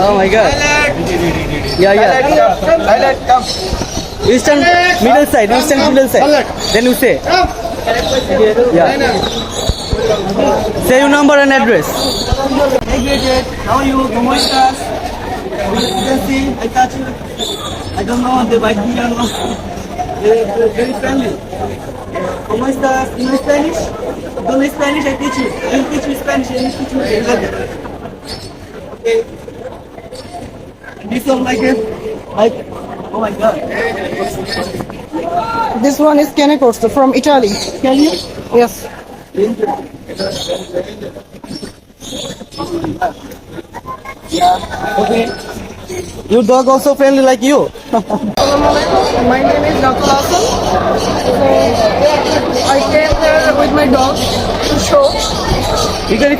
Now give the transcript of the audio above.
Oh my god. Yeah. You stand middle side. Then you say. Yeah. Say your number and address. Hey, Bridget, how are you? ¿Cómo estás? You can see, I touch you. I don't know the white beer, no. Very friendly. ¿Cómo estás? You know Spanish? Don't know Spanish, I teach you. I will teach you Spanish, I will teach you English. Okay. This one like, oh my god. This one is cane corso from Italy. Can you? Yes. Okay. Your dog also friendly like you. Assalamualaikum. My name is Dr. Hassan. So I came here with my dog to show. You can